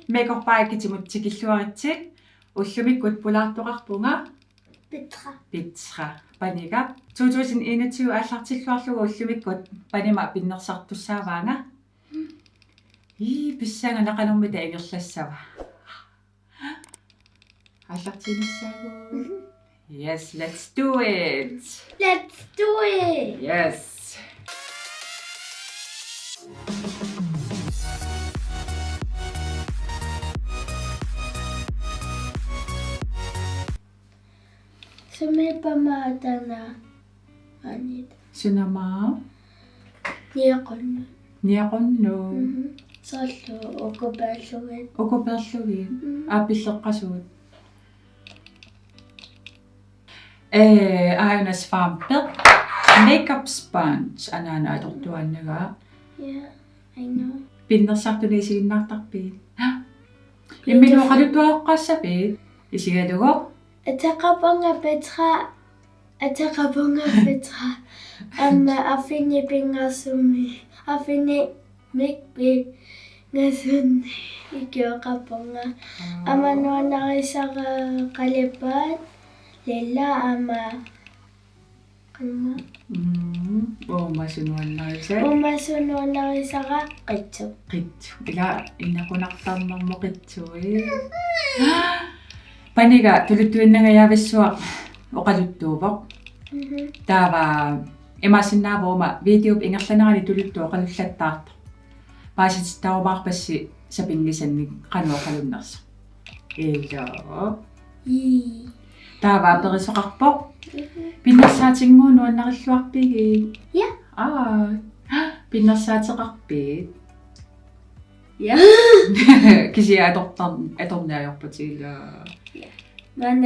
мекорпааккитимут тикиллуаритсик уллумиккут пулаартоқарпунга питра панига 2021 аллартиллуарлугу уллумиккут панима пиннерсартуссааваанга писсанга нақанэрмита ингерлассава аллартиниссаагу. Yes, let's do it. Yes. Sumipamatana anit. Sunama. Niaqonnu. Niaqonnu. Sallu okopalluget. Okopalluget. Apilleqqasuut. Anas farmpel. Makeup sponge anana atortuannaga. Yeah, I know. Pinnersartunisiginnartarpiit. Imminuoqaluttuaqqassapit. Isigalugo. Ataqaponga Petra. Afini pingasumi. Afini mikpi ngasunni. Ikioqaponga. Nuanarisara qalipat. Lilla Masunuanarisara qitsu. Ila innakunartarnermo qitsui. Paniga tuluttuinnagayaavissua oqaluttuupoq. Taava imasinnaavuma video ingerlanerani tuluttu oqalullattaarta. Paasitittaumaarpassi sapingisannik qanuoqalunnersa. Ilo. Taava perisoqarpoq. Pinnersaatinnguu nuannarilluarpigi. Yeah. Pinnersaateqarpiit. Yeah. Kisia atornaajorpatila.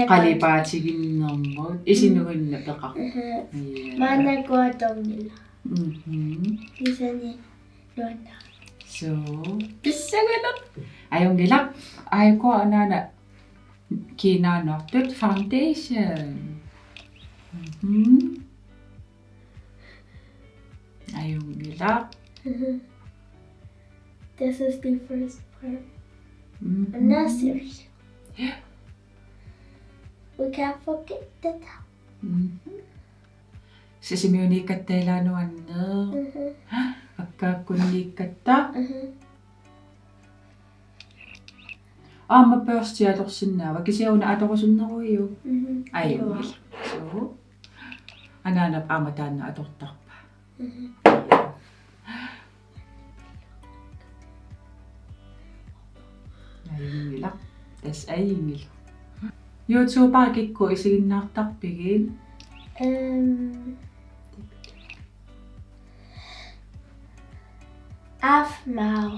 Qalipaatigиннэрмут isinugunna peqar. Maanakuatornila. Isani luanna. So, pissangalaq. Ayungilaq. Ayko anana kinaanartut foundation. Ayungilaq. This is the first part. I'm not serious. Yeah. We can't forget the top. Sisimiuniikattailanuanner. Akkaakkunniikkatta. Aama pörstiatorsinnaava kisiuna atorusunneruiu. Ayungilaq. So, anana aama taanna atortarpa. Ayungilaq. Tas ayingilaq. YouTube'aakikku isiginnaartarpigiin. Afmau.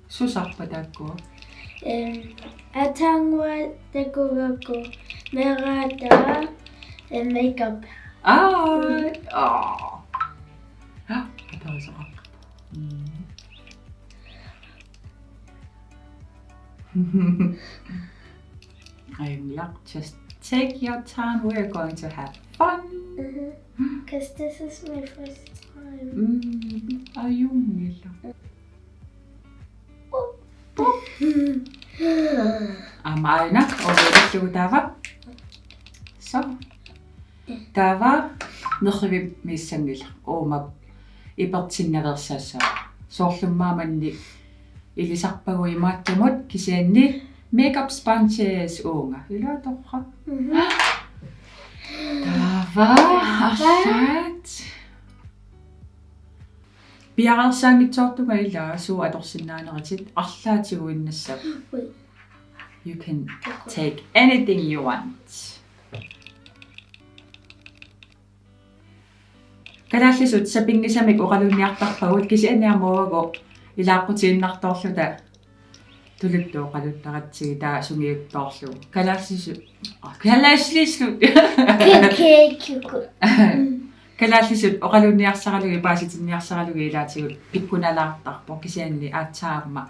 Susarpatakku. Atangwa takugaku merata makeup. Atausaqarpa. Just take your time. We're going to have fun. Because this is my first time. Ayungilaq. Amaalna orillugu taava. So. Taava nerrivi miissangilla. Ooma ipertinnaversaassa. Soorlummaamanni ilisarpagu imaattumut kisianni makeup sponges uunga. Ila torra. Taava allat. Piarersaangitsoortuga ila suu atorsinnaanerit arlaatiguinnassap. You can take anything you want. Kalaallisut sapingisamik uqalunniartarpagut kisianniamuagu ilaaqutiinnartoorluta tuluttu qaluttaratsigi taa sungiuttoorlu kalaallisut kalaallisut oqalunniarsaralugi paasitinniarsaralugi ilaatigut pikkunalaartarpoq kisianni aatsaamma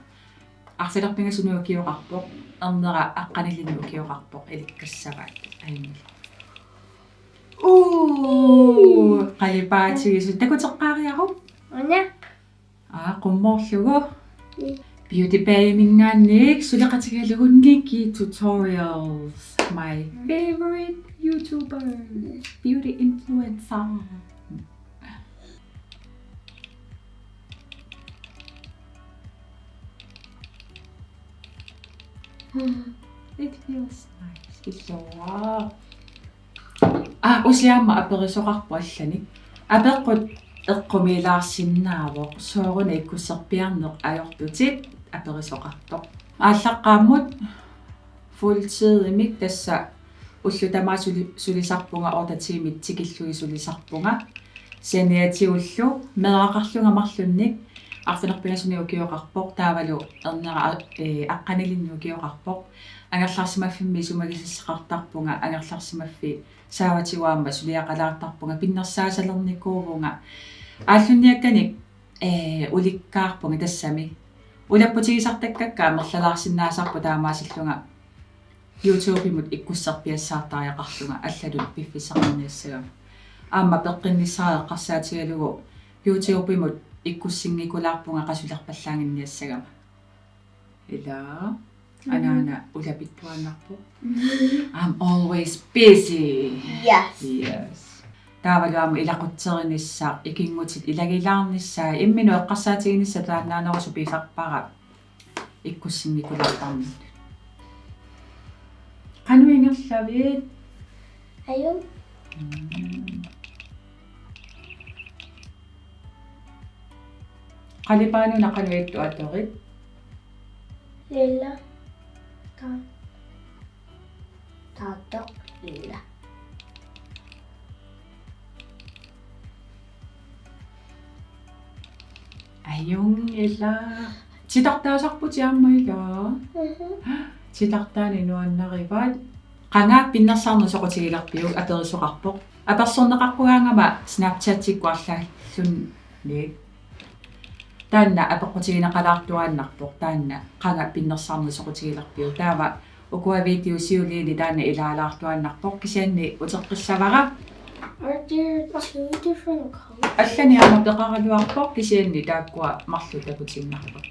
arsilerpingasunu kioqarpoq ernera aqqanillinnu kioqarpoq ilikkassavaat ayngil qalipaatigis takuteqqaariarup Ona? Qummorlugu Beauty Painting Sulakatigalunniki tutorials. My favorite YouTuber, beauty influencer. It feels nice. Wow. Usiamma aperisoqarpuallani. Apeqqut eqqumilaarsinnaavoq sooruna ikkusserpiarneq ajortutit aperisoqartoq. Ааllaqqaammut full-tid imik tassa ullutamaa sulisarpunga ortatiimit tikillugi sulisarpunga saniatiullu meeqaqarlunga marlunnik arfinerpingasuni ukioqarpoq taavalu ernera aqqanilinnu ukioqarpoq angerlarsimaffi sumagisisseqartarpunga angerlarsimaffi saavatiwaamma suliaqalaartarpunga pinnersaasalernikkuuvunga ааллунниакканик уликкаарпунга тассами улаппутигисартаккакка мерлалаарсинаасарпу таамаасиллунга YouTube-имут иккуссарпиассаартариақарлунга аллалут пиффисақарниассага аама пеққиннссареққарсаатигалугу YouTube-имут иккуссингикулаарпунга қасулерпаллаангинниассагама ила анаана улапиттуаннарпу I'm always busy. Yes. Taavaluamu ilaqutsernissaa ikinggutit ilagilаарnissaa imminu eqqarsaatiginissa taannaanerisu pisarpara ikkussingikulaartarnit qanuingerlavit Ayun. qalipaanuna qanuittu atorit Lilla. Tato. Lilla. ayung ila titartaasarputiammaila titartaani nuannarivat qanga pinnersarnu soqutigilarpiu aterisoqarpoq apersorneqarpugaangama Snapchat-ikkuarlaallunni taanna apeqqutigineqalaartuaannarpoq taanna qanga pinnersarnu soqutigilarpiu taava ukua videosiuliini taanna ilaalaartuaannarpoq kisianni uteqqissavara. Are there two different colors? Allani aama peqaraluarpoq kisianni taakkua marlu takutingnarpak.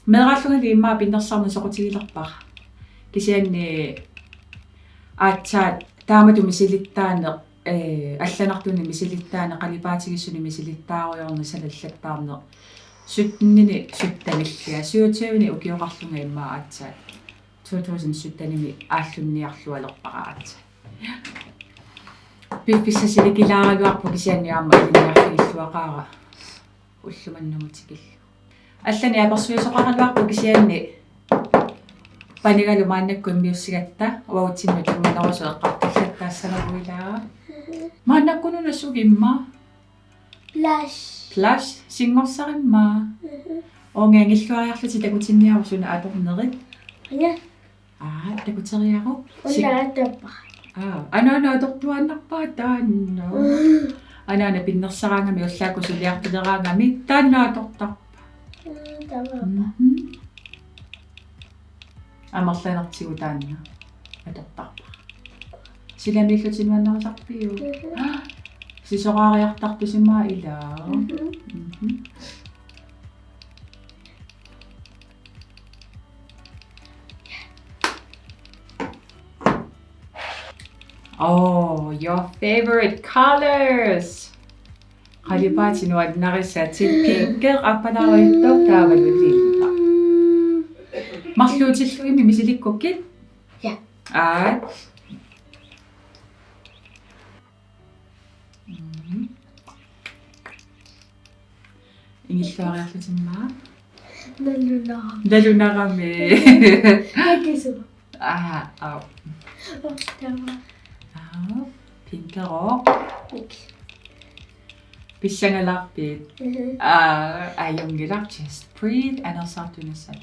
Meerallungali immaa pinnersarnu soqutigilerpaq kisianni aatsaat taamatu misilittaaneq алланартуни мисилиттаане қалипаатигиссуни мисилиттааруйорни салаллаттаарнеқ суттнини суттаниллиа сиутиуни укиоқарлунга иммаа аатсаат 2017-ними ааллунниарлуалерпараат пипписсасиликилаагалуарпу кисианниаама илиниарфигиллуақаара уллуманнумутикилл аллани аперсуисоқаралуарпу кисианни панигалу мааннакку иммиуссигатта уаутсинну тамманерусу эққартиллаттаассалеруилаа мааннаккунуна сугимма Flash сингорсаримма онгангиллуариарлути такутинниарусуна аторнерит такутериару Унаатаппа анаана атортуаннарпаа таанна анаана пиннерсараангами уллаакку сулиартилераангами тааннаатортарпа амерланертигу таанна атортарпа силамиллутинуаннерисарпиу сисоqaariartartusимаа илаа Oh, your favorite colors. Qalipaatinnuannarissaatit pinker appalaruittoq taavalulliilla. Marluutillugimi misilikkukit? Ja. Ingilluariarlutimmaa? Nalunarami. Hakisu. Pinkeroq. Pissangalarpit. Ayungilaq just breathe anersartunassal.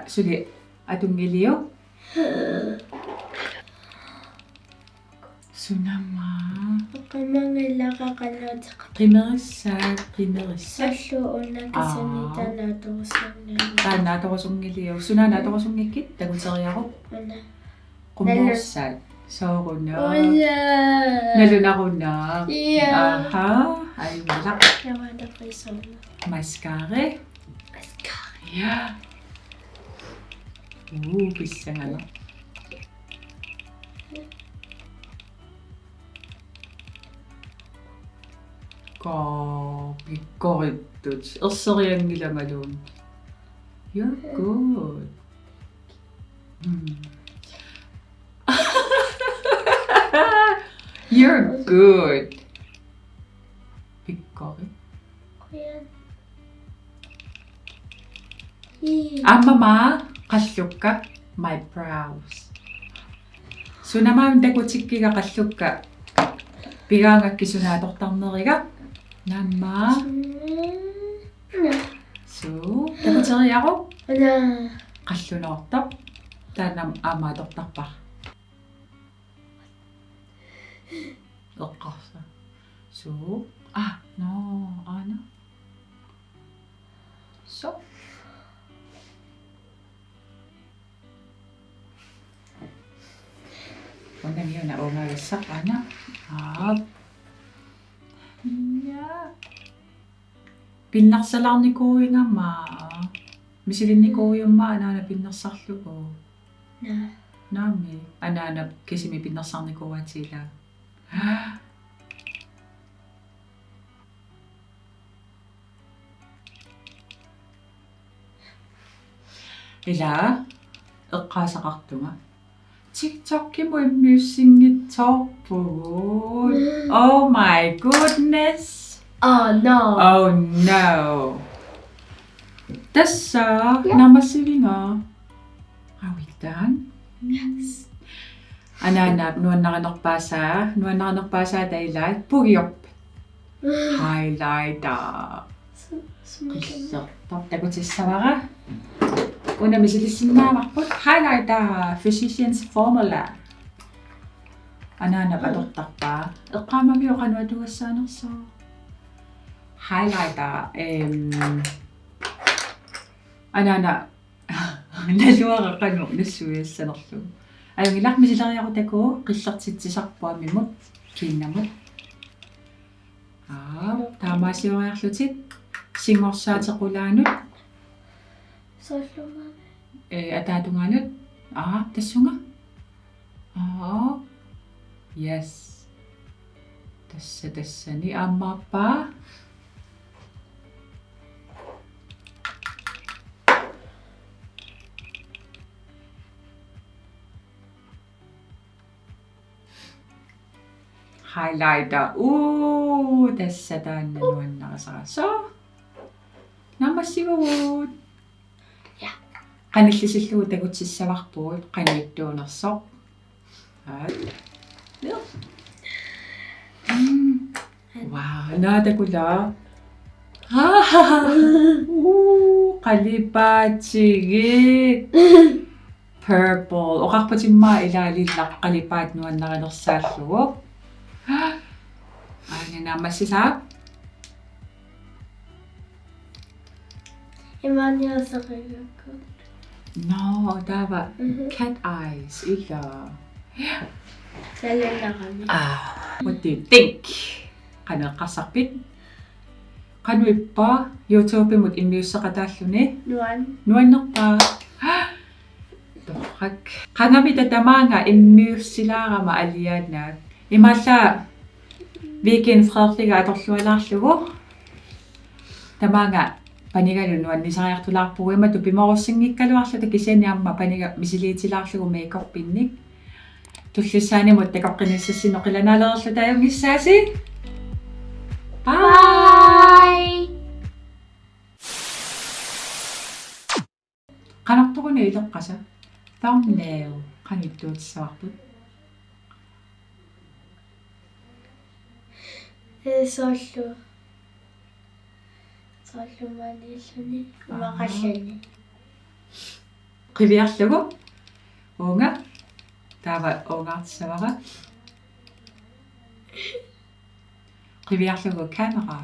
Suli atungiliu. Sunama. Qamangilla qaqalluutiqa. Qimmerissaq. Sallu unnakisuniita naatuqussunnani. Naatoqusungiliu. Suna naatoqusungikit taguteriaqu. Ana. Qummerissaq. Sooruna. Oya. Nalunaqunaq. Yeah. Aha. Ayumalaq. Yawaadaqisoorna. Mascaré. Mascara. Ja. Pissangala. Pikkoritut. Erseriangilangalun. You're good. You're good. Pikkorit. Kuyan. Mama, qallukka my brows. Sunamaam takutikkiga qallukka. Pigaangakki sunaatortarneriga. Namma. So, takuteriaqu. Ana. Qallunoortaq. Taanam aamaatortarpar. Eqqarsa. So, no, Anna. So. Huwag yun na umalassak, Anna. Pinnaksalang ni Kuya nga, ma. Misilin ni Kuya, ma. Anana, pinnaksallo ko. Na. Nami. Anana, kasi may pinnaksang ni Kuya sila. Ila, eqqaasaqartu nga. TikTok이 뭐 뮤직이 덕분. Oh my goodness. Oh no. Oh no. 됐어. 남았으리나. Are we done? Yes. Anana, nuan nakanokpasa daylight. Pugiyop. Highlighter. Sumikina. Top tagot sa sawaga. Una misilisin na makpot. Highlighter. Physician's formula. Anana, padoktak pa. Kamagyo ka na duwas sa ano so. Highlighter. Anana. Naluwa ka no. Nasuwes sa nakso. Ayong ilak misilari ako teko. Kisak sitsisak po amimot. Kinamot. Tama siya ang aklutit. Singorsa sa kulanot. Sallu mami. Atado nga nun. Taso nga. Yes. Tasa ni ama pa. Highlighter. Tasa dan nanuan nakasaka. So, namasiwawot. Qanillisillugu tagutsissavaqpugut qaniittuunersoq. Wow, natakula. Qalipaatigik. Purple. Oqarpatimma ilaalillaq qalipaat nuan naqanersaallugu. Naamassisa. Imaniasaqigakku. No, tava. Cat eyes. Illa. Salunaqami. What do you think? Qanaqasaqpit? Qanuippa YouTube-imut immiussaqatalluni? Nuannerpa. Torrak. Qangami tatamanga immiussilaarama aliaannaak. Imalla weekend Frederiga atorlualaarlugu. Tamanga panigalun nuan nisariartulaarpuguima tupimorussinngikkaluarluta kisani amma paniga misiliitilaarlugu makeup pinnik. Tullussaanimut takoqqinissassinnoqilanaaleerlu taayungissaasi. Bye. Qanartuquni ileqqasa. Thumbnail qanittuutsaarput. Sallu manilluni maqallani. Qiviarlugu uunga taava uungaartissavaqa Qiviarlugu kamera.